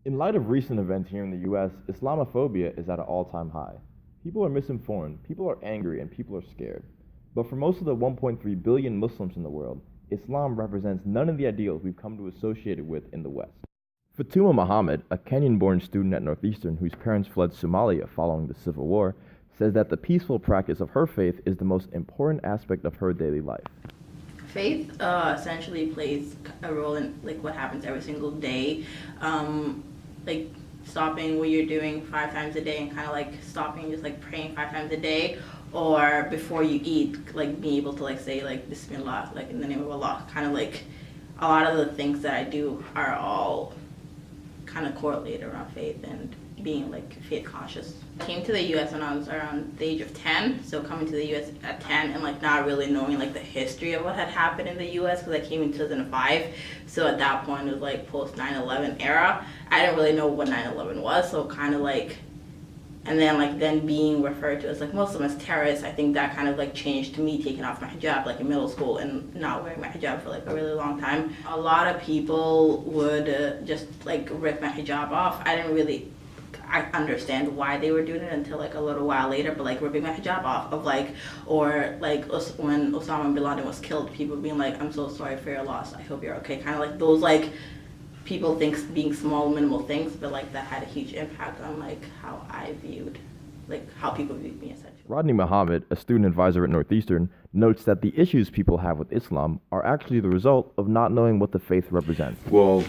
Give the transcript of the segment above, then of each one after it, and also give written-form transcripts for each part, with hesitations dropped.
In light of recent events here in the US, Islamophobia is at an all-time high. People are misinformed, people are angry, and people are scared. But for most of the 1.3 billion Muslims in the world, Islam represents none of the ideals we've come to associate it with in the West. Fatuma Muhammad, a Kenyan-born student at Northeastern whose parents fled Somalia following the Civil War, says that the peaceful practice of her faith is the most important aspect of her daily life. Faith essentially plays a role in like what happens every single day, like stopping what you're doing 5 times a day and kind of like stopping just like praying 5 times a day, or before you eat, like being able to like say like Bismillah, like in the name of Allah. Kind of like a lot of the things that I do are all kind of correlated around faith and being like faith conscious. I came to the US when I was around the age of 10, so coming to the US at 10 and like not really knowing like the history of what had happened in the US, because I came in 2005, so at that point it was like post 9/11 era. I didn't really know what 9/11 was, so kind of like, and then like then being referred to as like Muslim as terrorists, I think that kind of like changed to me taking off my hijab like in middle school and not wearing my hijab for like a really long time. A lot of people would just like rip my hijab off. I understand why they were doing it until like a little while later, but like ripping my hijab off of like, or like when Osama bin Laden was killed, people being like, I'm so sorry for your loss, I hope you're okay. Kind of like those like people think being small minimal things, but like that had a huge impact on like how I viewed, like how people viewed me essentially. Rodney Muhammad, a student advisor at Northeastern, notes that the issues people have with Islam are actually the result of not knowing what the faith represents. Well,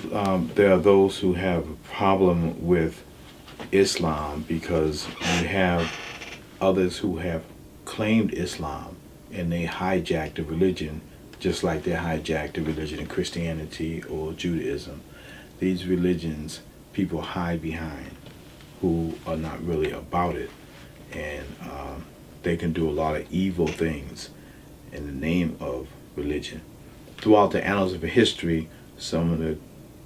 there are those who have a problem with Islam because you have others who have claimed Islam and they hijacked the religion just like they hijacked the religion in Christianity or Judaism. These religions people hide behind who are not really about it, and they can do a lot of evil things in the name of religion. Throughout the annals of history, some of the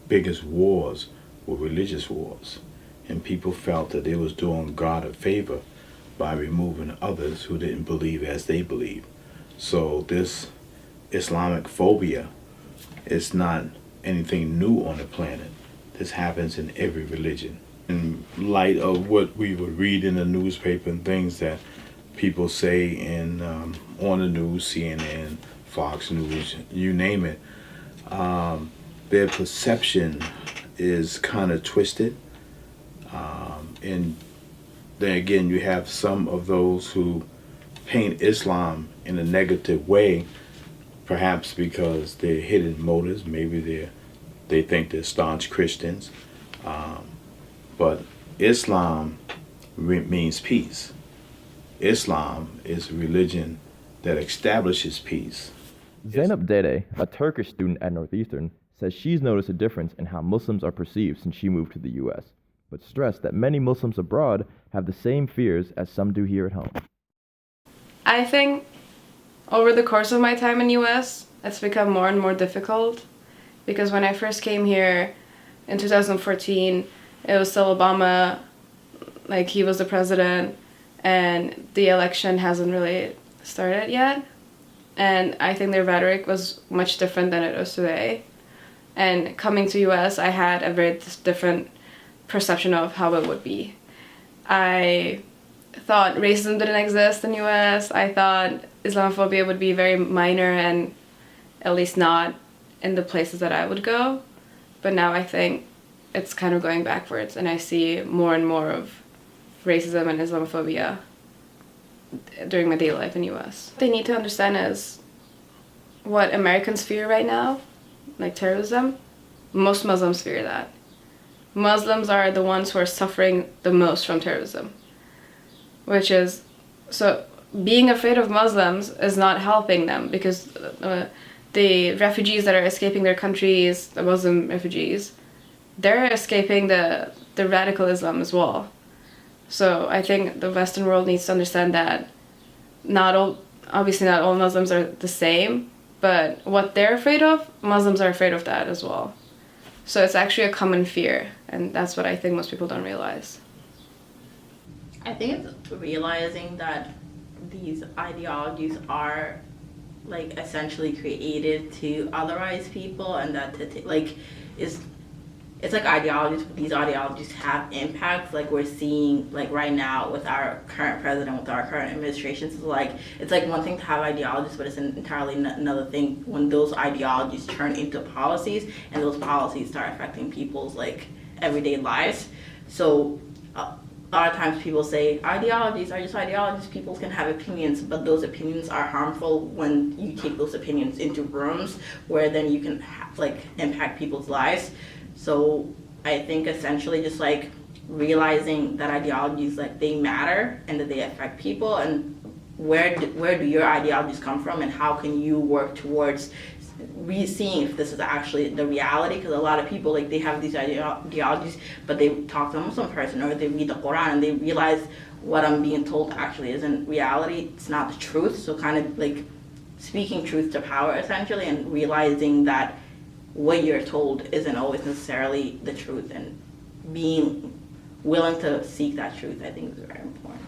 biggest wars were religious wars, and people felt that they was doing God a favor by removing others who didn't believe as they believe. So this Islamic phobia is not anything new on the planet. This happens in every religion. In light of what we would read in the newspaper and things that people say in on the news, CNN, Fox News, you name it, their perception is kind of twisted. And then again, you have some of those who paint Islam in a negative way, perhaps because they're hidden motives. Maybe they think they're staunch Christians. But Islam means peace. Islam is a religion that establishes peace. Zainab Dede, a Turkish student at Northeastern, says she's noticed a difference in how Muslims are perceived since she moved to the US, but stressed that many Muslims abroad have the same fears as some do here at home. I think over the course of my time in US, it's become more and more difficult, because when I first came here in 2014, it was still Obama, like he was the president, and the election hasn't really started yet. And I think their rhetoric was much different than it is today. And coming to US, I had a very different perception of how it would be. I thought racism didn't exist in US. I thought Islamophobia would be very minor and at least not in the places that I would go. But now I think it's kind of going backwards, and I see more and more of racism and Islamophobia during my daily life in US. What they need to understand is what Americans fear right now, like terrorism. Most Muslims fear that. Muslims are the ones who are suffering the most from terrorism, which is, so being afraid of Muslims is not helping them, because the refugees that are escaping their countries, the Muslim refugees, they're escaping the radical Islam as well. So I think the Western world needs to understand that obviously not all Muslims are the same, but what they're afraid of, Muslims are afraid of that as well. So it's actually a common fear, and that's what I think most people don't realize. I think it's realizing that these ideologies are like essentially created to otherize people, and that like is it's like ideologies, but these ideologies have impacts. Like we're seeing, like right now with our current president, with our current administration. So like it's like one thing to have ideologies, but it's entirely another thing when those ideologies turn into policies, and those policies start affecting people's like everyday lives. So a lot of times people say ideologies are just ideologies. People can have opinions, but those opinions are harmful when you take those opinions into rooms where then you can like impact people's lives. So I think essentially just like realizing that ideologies like they matter and that they affect people, and where do your ideologies come from, and how can you work towards seeing if this is actually the reality. Because a lot of people like they have these ideologies, but they talk to a Muslim person or they read the Quran and they realize what I'm being told actually isn't reality, it's not the truth. So kind of like speaking truth to power essentially, and realizing that what you're told isn't always necessarily the truth, and being willing to seek that truth, I think is very important.